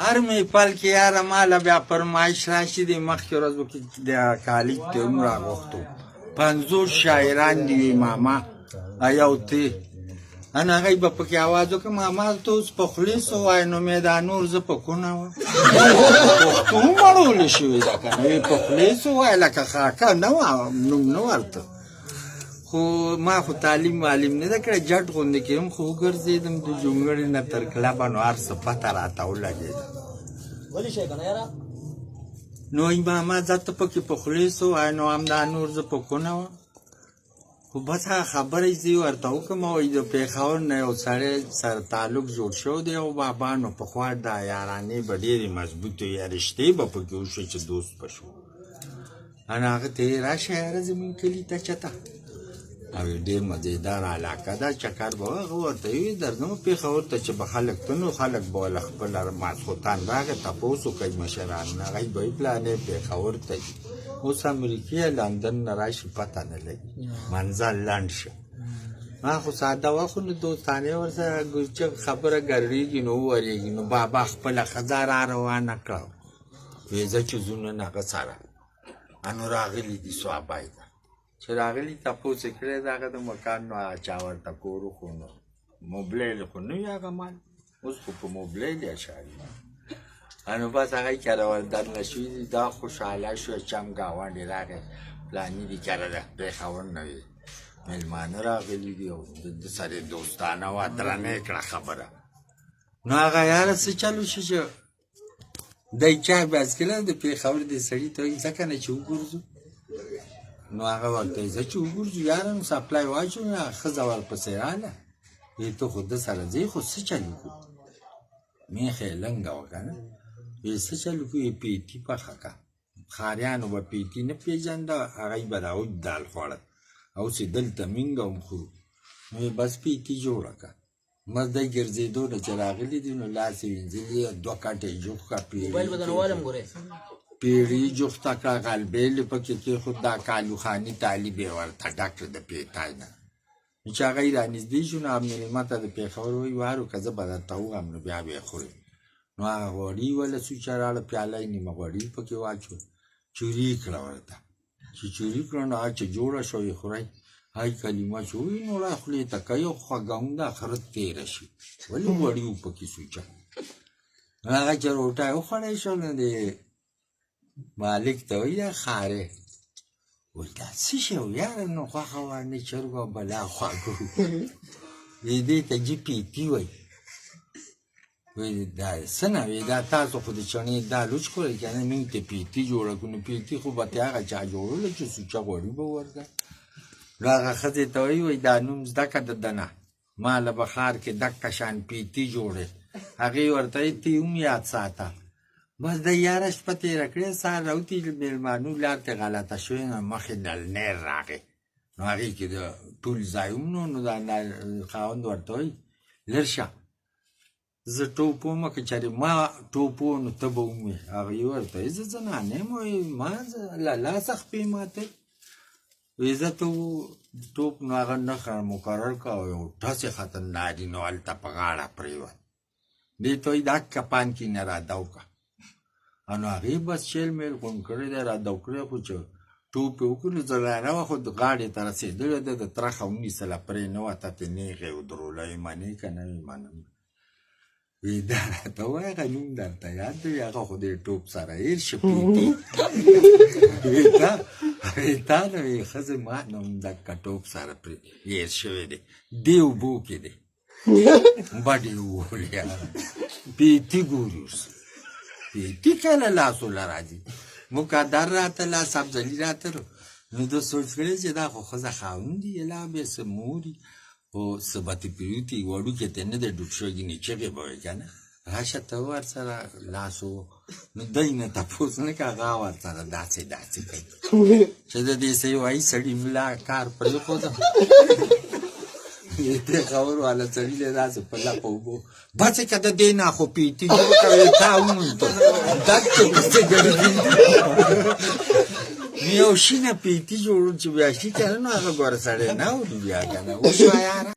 هر محفل کې یاره ماله بیا فرمایش راشي د مخکې ورځو کې د کالج تیمو راغوښتو 50 شاعران دي ماما یو ته انا هغوی به پکې اواز وکړه ماما ته اوس په خولې څه وایې نو مې دا نور زه په کونه وم پښتو مړولې شوې ده که نه په خولې څه وایې لکه خاکه نه وه نوم نه ورته خو ما خو تعلیم معلم نه ده کړی جټ غوندې کې هم خو وګرځېدم د جونګړې نه تر کلبه نو هر څه پته راته ولګېده نو ای ماما زه ته پکې په خولې څه وایې نو همدا نور زه په کونه وم خو بس هغه خبره یې زه ورته وکړم وایي د پېښور نه یو سړی سره تعلق جوړ شوی دی او بابا نو پخوا دا یارانې به ډېرې مضبوطې یا رشتې به پکې وشوې چې دوست به شو انا هغه ته یې راشه یاره زموږ کلي ته چته او ډېر مزېدار علاقه ده چکر به هغه ورته وي درځم پېښور ته چې به خلک ته نو خلک به له خپل ماسخوتان راغی تپوس وکړي مشران هغوی به یې پلانې پېښور ته ځي اوس امریکې لندن نه راشي پته نه لګي منزل لنډ شه ما خو ساده وه خو نو دوستانې ورسره چې خبره ګرړېږي نو وورېږي نو بابا خپله ښځه را روانه کړه ویې زه چې ځو نن هغه سره انو راغلي دي صحابی ته چې راغلي تپوس یې کړی د هغه د مکان نو چا ورته کور خو نو موبلیل خو نه وي هغه مال اوس خو په موبلیل یې اشاري انو بس هغه کره ور دننه شوي دي دا خوشحاله شو چم ګاونډ یې راغی فلاني دي کره ده پېښور نه وي مېلمانه راغلي دي او د سره یې دوستانه وه درنه یې کړه خبره نو هغه یاره څه چلو شي چې دی چا بس کړه د پېښور دې سړي ته وایي ځه که نه چې وګورځو نو هغه ورته وایي ځه چې وګورځو یاره نو سپلای واچوو نو ښځه ورپسې راله وایي ته خو ده سره ځې خو څه چل وکړو میخه یې لنګه وه که نه وایي څه چل وکړو یې پیتي پخه که ښاریانو به پیتي نه پېژانده هغوی به راوج دال خوړل او چې دلته مینګ هم خورو نو یې بس پیتي جوړه که بس دی ګرځېدو نه چې راغلي دي نو لاس یې وینځلي 2 کټه یې جوخ که پیړي جوخته کړه غلبېل یې پکې کېښود دا کالوخاني طالب یې ورته ډک د پیتای نه نو چې هغه یې رانږدې شو نو مېلمه ته د پېښور وایي وارو که زه به درته ووایم نو بیا به یې خورې نو هغه غوړي وله سوچه راړه پیاله یې نیمه غوړي پکې واچول چوري یې کړه ورته چې چوري کړه نو هغه چې جوړه شوه یې خورئ هاي کلمه چې وایي نو را خولې ته که یو خوږه هم ده خره تېره شي ولې غوړي و پکې سوچه هغه چې روټه یې وخوړی شو نو د مالک ته وایي یا خارې وایي دا څه شی و یاره نو خوښه وانې چرګو او بلا خواږه دې ته جي پیتي وایي وایي دا څه نه وایي دا تاسو خو د چڼې دال وچکوئ که نه موږ ته پیتي جوړه کړو نو پیتي خو به تې هغه چا جوړوله چې سوچه غوړي به ورکړه نو هغه ښځې ته وایي دا نوم زده که د ده نه ما له به ښار کې دقه شان پیتي جوړې هغې ورته وایي ته هم یاد ساته بس د یاره شپه تېره کړې سهار راوتي مېلمانو لار ته غلطه شوې نو مخې نلنیر راغې نو هغې کې د ټول ځای هم نو دا خاوند ورته وایي لر شه زه ټوپ ومه که چېرې ما ټوپ و نو ته به ومې هغې ورته وایي زه زنانه یم وایي ما له لاسه خپې ماتئ وایي زه ته ټوپ نو هغه نښه مقرر کړه او یو ټس یې ختم نارینه هلته په غاړه پرېوت دې ته وایي دا کپان کې نه رادو کړه نو هغې بس شیل میل غونډ کړی دی رادو کړی خو چې ټوپ یې وکړو نو زنانه وه خو غاړې ته رسېدلې ده د ترخه ونیسله پرې نه وته ترې نیغې ودروله یې منې که نه یې منم وی دا راته وایه هغه نوم درته یاد دی هغه خو دې ټوپ سره هېر شه پیتي وی تا نه وی ښځې ما نه هم دقه ټوپ سره پرې هېر شوی دی دې اوبو کې دی بډې وولې پیتي ګوري اوس پیتي کله لاسوله راځي مقدر راته لاس افضلي راته نو ده سوچ کړی چې دا خو ښځه خاوند دي لا بیا څه موري خو څه به ترې پرېوتي وړوکې ته نه دی ډوب شوی ګینې چغې به وایي که نه راشه ته ورسره لاس و نو دی نه تپوس نه که هغه ورسره داسې داسې کوي چې د دې څه یې وایي سړي ملا کار پرېښوده پېښور والا سړي دی داسې په لپه اوبو بچې که د دې نه خو پیتي جوړ کوې تا ومونته دقې پسې ګرځي نو یو شینه پیتي جوړ چې بیا شي که نه نو هغه ګوره سړی نه اوري بیا که نه وشوه یاره